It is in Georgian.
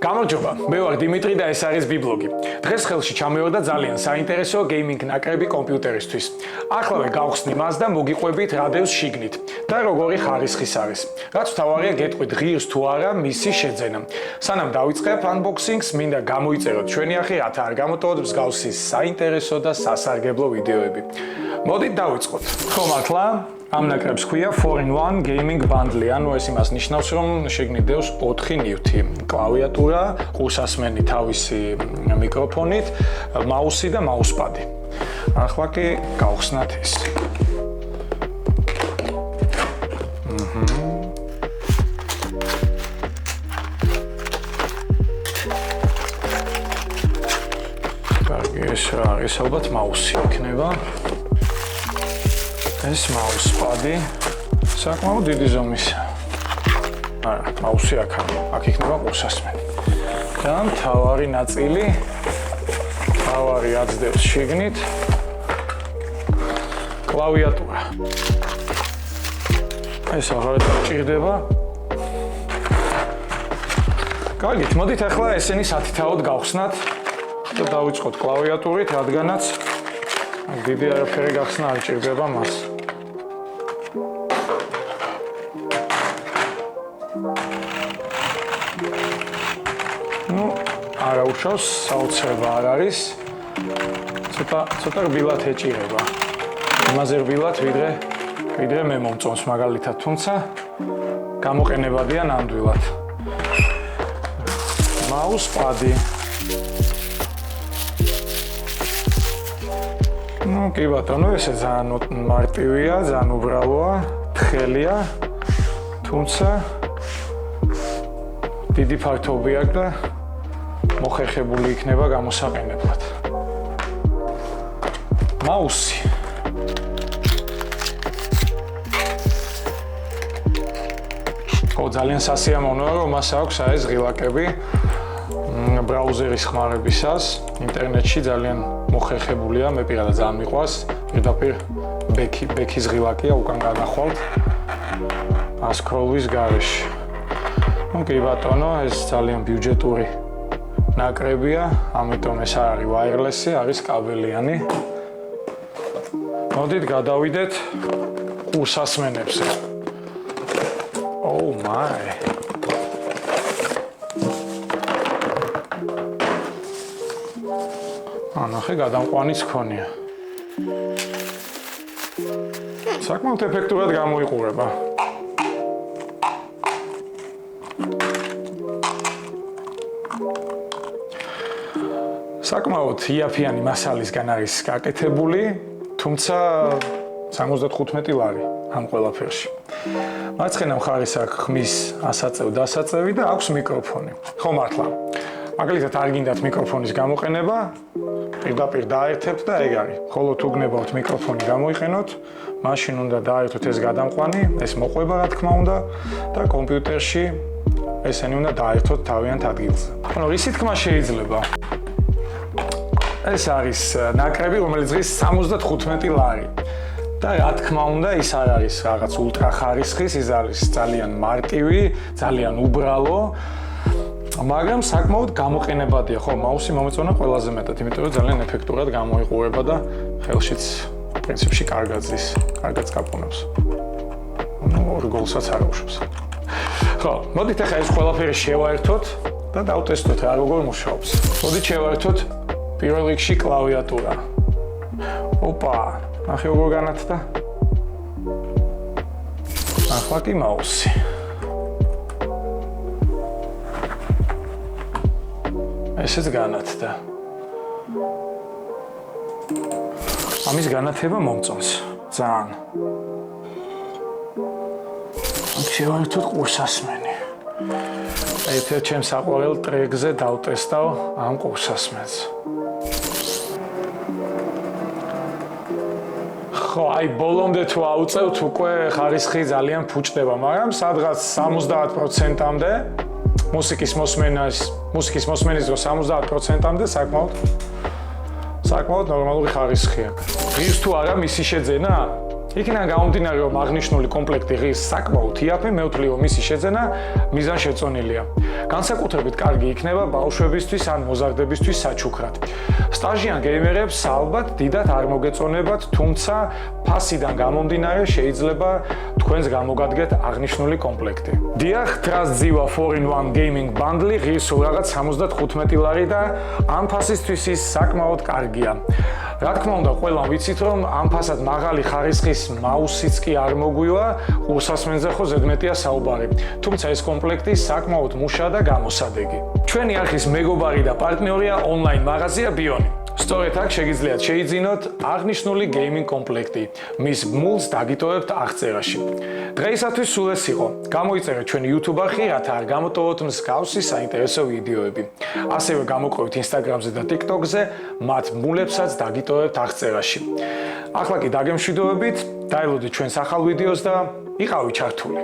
გამარჯობა, მე ვარ დიმიტრი და ეს არის ბიბლოგი. დღეს ხელში ჩამევარდა ძალიან საინტერესო გეიმინგ ნაკრები კომპიუტერისთვის. ახლავე გავხსნი მას და მოგიყვებით რა დევს შიგნით და როგორი ხარისხის არის. რაც თავარია გეტყვით ღირს თუ არა მისი შეძენა. სანამ დავიწყებ ანბოქსინგს, მინდა გამოიწეროთ ჩვენი ახი, რათა არ გამოტოვოთ მსგავსი საინტერესო და სასარგებლო ვიდეოები. მოდით დავიწყოთ. ხო მართლა? Am ნაკრებს ქვია 4-in-1 გეიმინგ ბანდლი, ანუ ეს იმას ნიშნავს, რომ შეგნით დევს 4 ნივთი: კლავიატურა, ყურსასმენი თავისი მიკროფონით, მაუსი და მაუსპადი. ახლა კი გავხსნათ ეს. კარგი, ეს რა არის? ალბათ მაუსი იქნება. ეს მაუსპადი საკმაოდ დიდი ზომისა. არა, მაუსი აქ იქნება ყურსასმენი. და მთავარი ნაწილი, მთავარი აცდევს შიგნით კლავიატურა. ეს აღარეთ ჭირდება. კარგით, მოდით ახლა ესენი სათითაოდ გავხსნათ და დავიწყოთ კლავიატურით, რადგანაც დიდი არაფერი გახსნა არ ჭირდება მას. არა უშავს, საოცრება არ არის. ცოტა რბილად ეჭირება. იმაზე რბილად, ვიდრე მე მომწონს მაგალითად, თუმცა გამოყენებადია ნამდვილად. მაუსპადი. კი ბატონო, ესე ძალიან მარტივია, ძალიან უბრალოა, თხელია, თუმცა დიდი ფართობი აქვს და მოხერხებული იქნება გამოსაყენებლად. მაუსი. ძალიან სასიამოვნოა, რომ მას აქვს ეს ღილაკები ბრაუზერის ხმარებისას, ინტერნეტში ძალიან მოხერხებულია, მე პირადად ძალიან მიყვარს, პირდაპირ ბექის ღილაკია, უკან განახვალთ ასკროლის გარეშე. კი ბატონო, ეს ძალიან ბიუჯეტური ნაკრებია, ამიტომ ეს არ არის ვაიერლესი, არის კაბელიანი. მოდით გადავიდეთ ყურსასმენებზე. Oh my. ნახე, გადამყვანიც ქონია. საკმაოდ ეფექტურად გამოიყურება. საკმაოდ იაფიანი მასალისგან არის გაკეთებული, თუმცა 75 ლარი ამ ყველაფერში. მარცხენა მხარეს აქვს ხმის ასაწევ დასაწევი და აქვს მიკროფონი. ხო მართლა. მაგალითად არ გინდათ მიკროფონის გამოყენება, პირდაპირ დაერთებთ და ეგ არის. ხოლო თუ გნებავთ მიკროფონი გამოიყენოთ, მაშინ უნდა დაერთოთ ეს გადამყვანი, ეს მოყვება რა თქმა უნდა და კომპიუტერში ესენი უნდა დაერთოთ თავიანთ ადგილზე. ანუ რისი თქმა შეიძლება? ეს არის ნაკრები, რომელიც ღირს 75 ლარი. და რა თქმა უნდა, ის არ არის რაღაც ულტრა ხარისხის, ის არის ძალიან მარტივი, ძალიან უბრალო, მაგრამ საკმაოდ გამოყენებადია. ხო, მაუსი მომეწონა ყველაზე მეტად, იმიტომ რომ ძალიან ეფექტურად გამოიყურება და ხელშიც პრინციპში კარგად ზის, კარგად გაპონებს. ორ გოლსაც არ აუშვებს. ხო, მოდით ახლა ეს ყველაფერი შევაერთოთ და დავტესტოთ რა როგორ მუშაობს. მოდით შევაერთოთ პირველ რიგში კლავიატურა. ოპა, ნახე როგორ განათდა. ახლა კი მაუსი. ესეც განათდა. ამის განათება მომწონს ძალიან. აქ შევაერთოთ ყურსასმენი. ერთ-ერთ ჩემს საყვარელ ტრეკზე დავტესტავ ამ ყურსასმენს. ხო, აი ბოლომდე თუ აუწევთ, უკვე ხარისხი ძალიან ფუჭდება, მაგრამ სადღაც 70%-მდე მუსიკის მოსმენის დრო 70%-მდე საკმაოდ ნორმალური ხარისხი აქვს. ღირს თუ არა მისი შეძენა, იქიდან გამომდინარე, რომ აღნიშნული კომპლექტი ღირს საკმაოდ იაფი, მე ვთვლი, რომ მისი შეძენა მიზანშეწონილია. განსაკუთრებით კარგი იქნება ბავშვებისთვის ან მოზარდებისთვის საჩუქრად. სტაჟიან გეიმერებს ალბათ დიდად არ მოგეწონებათ, თუმცა ფასიდან გამომდინარე შეიძლება თქვენს გამოგადგეთ აღნიშნული კომპლექტი. დიახ, Trust Ziva 4-in-1 Gaming Bundle ღირს რაღაც 75 ლარი და ამ ფასისთვის ის საკმაოდ კარგია. რა თქმა უნდა, ყველამ ვიცით, რომ ამ ფასად მაღალი ხარისხის მაუსიც კი არ მოგვივა, ყურსასმენზე ხო ზედმეტია საუბარი. თუმცა ეს კომპლექტი საკმაოდ მუშა და გამოსადეგი. ჩვენი არხის მეგობარი და პარტნიორია ონლაინ მაღაზია ბიონი. სწორედ აქ შეგიძლიათ შეიძინოთ აღნიშნული გეიმინგ კომპლექტი. მის ბმულს დაგიტოვებთ აღწერაში. დღეისათვის სულ ეს იყო. გამოიწერეთ ჩვენი YouTube არხი, რათა არ გამოტოვოთ მსგავსი საინტერესო ვიდეოები. ასევე გამოკროვით Instagram-ზე და TikTok-ზე, მათ ბმულებსაც დაგიტოვებთ აღწერაში. ახლა კი დაგემშვიდობებით, დაელოდეთ ჩვენს ახალ ვიდეოს და იყავით ჩართული.